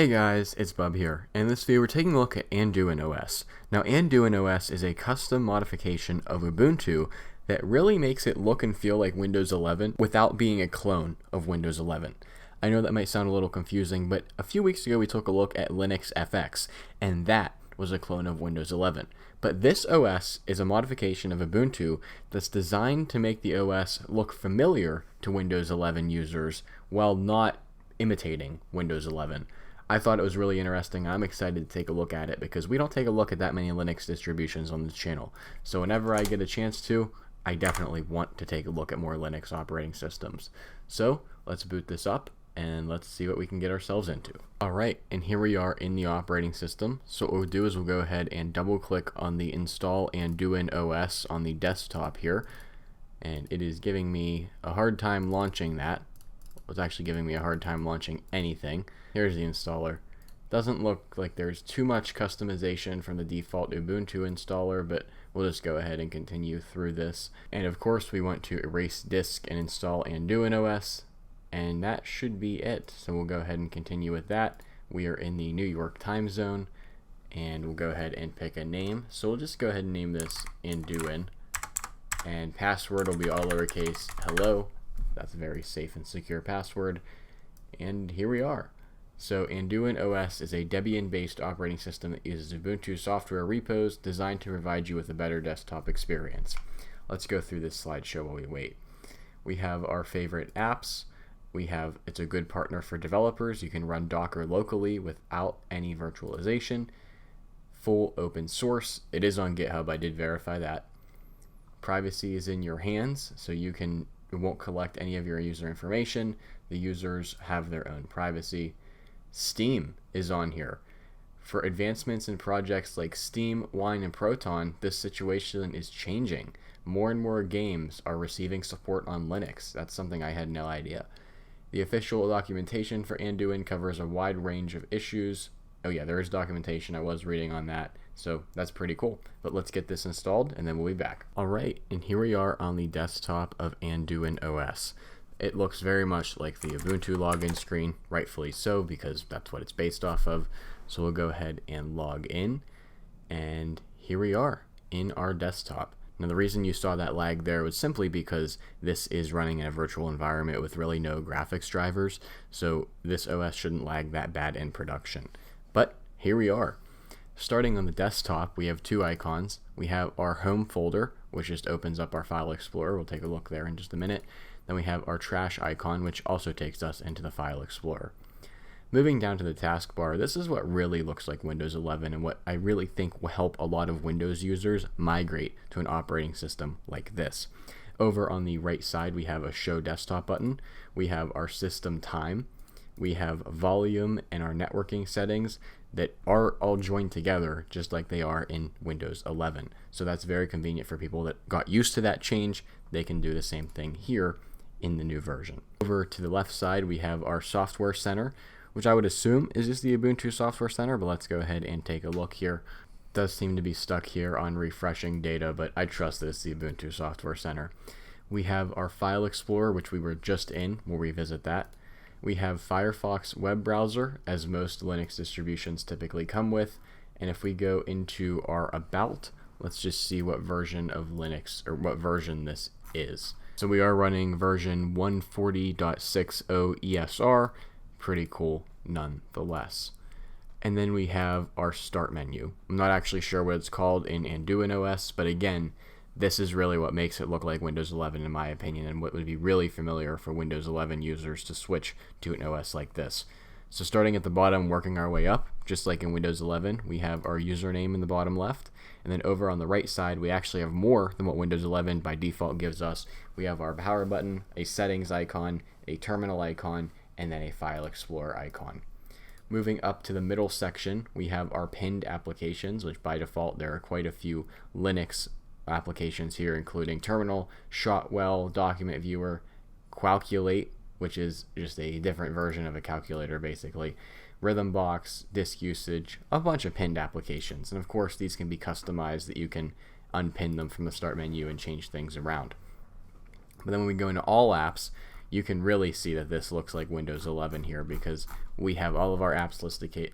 Hey guys, it's Bub here. In this video, we're taking a look at AnduinOS. Now, AnduinOS is a custom modification of Ubuntu that really makes it look and feel like Windows 11 without being a clone of Windows 11. I know that might sound a little confusing, but a few weeks ago we took a look at Linux FX, and that was a clone of Windows 11. But this OS is a modification of Ubuntu that's designed to make the OS look familiar to Windows 11 users while not imitating Windows 11. I thought it was really interesting. I'm excited to take a look at it because we don't take a look at that many Linux distributions on this channel. So whenever I get a chance to, I definitely want to take a look at more Linux operating systems. So let's boot this up and let's see what we can get ourselves into. Alright, and here we are in the operating system. So what we'll do is we'll go ahead and double click on the install AnduinOS on the desktop here. And it is giving me a hard time launching that. It's actually giving me a hard time launching anything. Here's the installer. Doesn't look like there's too much customization from the default Ubuntu installer, but we'll just go ahead and continue through this. And of course we want to erase disk and install AnduinOS, and that should be it. So we'll go ahead and continue with that. We are in the New York time zone, and we'll go ahead and pick a name. So we'll just go ahead and name this Anduin, and password will be all lowercase hello. That's a very safe and secure password. And here we are. So AnduinOS is a Debian-based operating system that uses Ubuntu software repos designed to provide you with a better desktop experience. Let's go through this slideshow while we wait. We have our favorite apps. It's a good partner for developers. You can run Docker locally without any virtualization. Full open source. It is on GitHub. I did verify that. Privacy is in your hands, so it won't collect any of your user information. The users have their own privacy. Steam is on here. For advancements in projects like Steam, Wine, and Proton, this situation is changing. More and more games are receiving support on Linux. That's something I had no idea. The official documentation for Anduin covers a wide range of issues. Oh yeah, there is documentation. I was reading on that. So that's pretty cool. But let's get this installed and then we'll be back. Alright, and here we are on the desktop of AnduinOS. It looks very much like the Ubuntu login screen, rightfully so, because that's what it's based off of. So we'll go ahead and log in, and here we are in our desktop. Now the reason you saw that lag there was simply because this is running in a virtual environment with really no graphics drivers, so this OS shouldn't lag that bad in production. But here we are. Starting on the desktop, we have two icons. We have our home folder, which just opens up our file explorer. We'll take a look there in just a minute. Then we have our trash icon, which also takes us into the file explorer. Moving down to the taskbar, this is what really looks like Windows 11 and what I really think will help a lot of Windows users migrate to an operating system like this. Over on the right side, we have a show desktop button. We have our system time. We have volume and our networking settings that are all joined together just like they are in Windows 11. So that's very convenient for people that got used to that change. They can do the same thing here in the new version. Over to the left side, we have our software center, which I would assume is just the Ubuntu software center, but let's go ahead and take a look here. It does seem to be stuck here on refreshing data, but I trust that it's the Ubuntu software center. We have our file explorer, which we were just in. We'll revisit that. We have Firefox web browser, as most Linux distributions typically come with. And if we go into our about, let's just see what version of Linux, or what version this is. So we are running version 140.60 ESR, pretty cool nonetheless. And then we have our start menu. I'm not actually sure what it's called in AnduinOS, but again, this is really what makes it look like Windows 11 in my opinion, and what would be really familiar for Windows 11 users to switch to an OS like this. So starting at the bottom, working our way up, just like in Windows 11, we have our username in the bottom left. And then over on the right side, we actually have more than what Windows 11 by default gives us. We have our power button, a settings icon, a terminal icon, and then a file explorer icon. Moving up to the middle section, we have our pinned applications, which by default there are quite a few Linux applications here, including Terminal, Shotwell, Document Viewer, Calculate, which is just a different version of a calculator basically, Rhythmbox, Disk Usage, a bunch of pinned applications. And of course these can be customized, that you can unpin them from the start menu and change things around. But then when we go into all apps, you can really see that this looks like Windows 11 here because we have all of our apps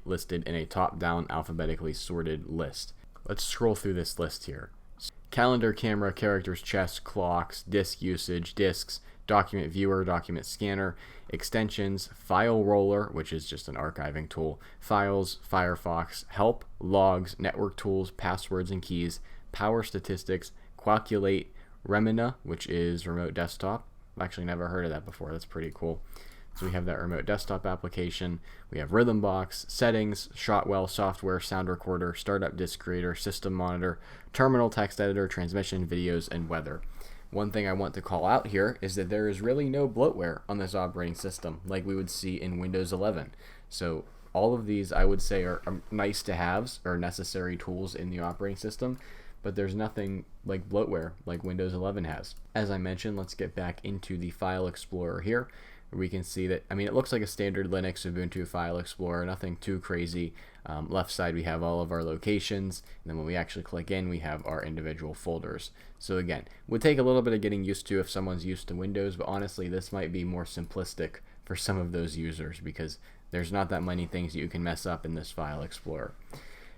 listed in a top-down alphabetically sorted list. Let's scroll through this list here. Calendar, camera, characters, chess, clocks, disk usage, disks, document viewer, document scanner, extensions, file roller, which is just an archiving tool, files, Firefox, help, logs, network tools, passwords and keys, power statistics, calculate, Remina, which is remote desktop. I've actually never heard of that before. That's pretty cool. So we have that remote desktop application. We have Rhythm Box, settings, Shotwell software, sound recorder, startup disk creator, system monitor, terminal text editor, transmission, videos, and weather. One thing I want to call out here is that there is really no bloatware on this operating system like we would see in Windows 11. So all of these I would say are nice to haves or necessary tools in the operating system, but there's nothing like bloatware like Windows 11 has. As I mentioned, let's get back into the File Explorer here. We can see that, it looks like a standard Linux Ubuntu File Explorer, nothing too crazy. Left side we have all of our locations, and then when we actually click in, we have our individual folders. So again, would take a little bit of getting used to if someone's used to Windows, but honestly this might be more simplistic for some of those users because there's not that many things that you can mess up in this File Explorer.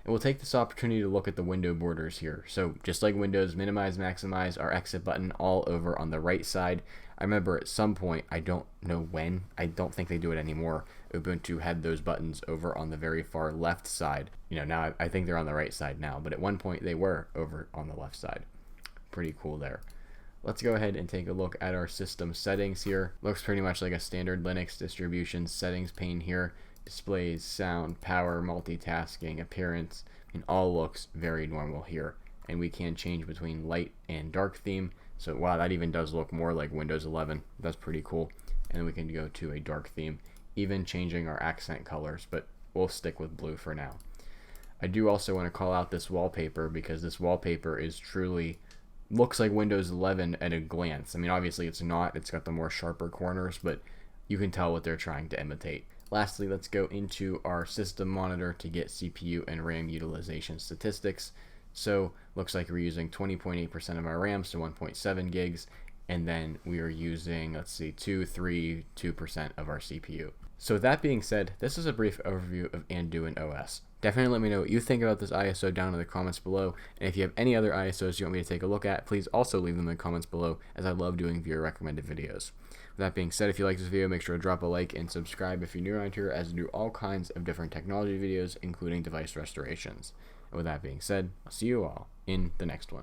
And we'll take this opportunity to look at the window borders here. So just like Windows, minimize, maximize, our exit button all over on the right side. I remember at some point, I don't know when, I don't think they do it anymore, Ubuntu had those buttons over on the very far left side. Now I think they're on the right side now, but at one point they were over on the left side. Pretty cool there. Let's go ahead and take a look at our system settings here. Looks pretty much like a standard Linux distribution settings pane here. Displays, sound, power, multitasking, appearance, and all looks very normal here. And we can change between light and dark theme. So wow, that even does look more like Windows 11. That's pretty cool. And then we can go to a dark theme, even changing our accent colors, but we'll stick with blue for now. I do also want to call out this wallpaper because this wallpaper is truly looks like Windows 11 at a glance. Obviously it's not. It's got the more sharper corners, but you can tell what they're trying to imitate. Lastly, let's go into our system monitor to get CPU and RAM utilization statistics. So looks like we're using 20.8% of our RAM, so 1.7 gigs, and then we are using, 2% of our CPU. So with that being said, this is a brief overview of AnduinOS. Definitely let me know what you think about this ISO down in the comments below, and if you have any other ISOs you want me to take a look at, please also leave them in the comments below, as I love doing viewer recommended videos. With that being said, if you like this video, make sure to drop a like and subscribe if you're new around here, as I do all kinds of different technology videos, including device restorations. And with that being said, I'll see you all in the next one.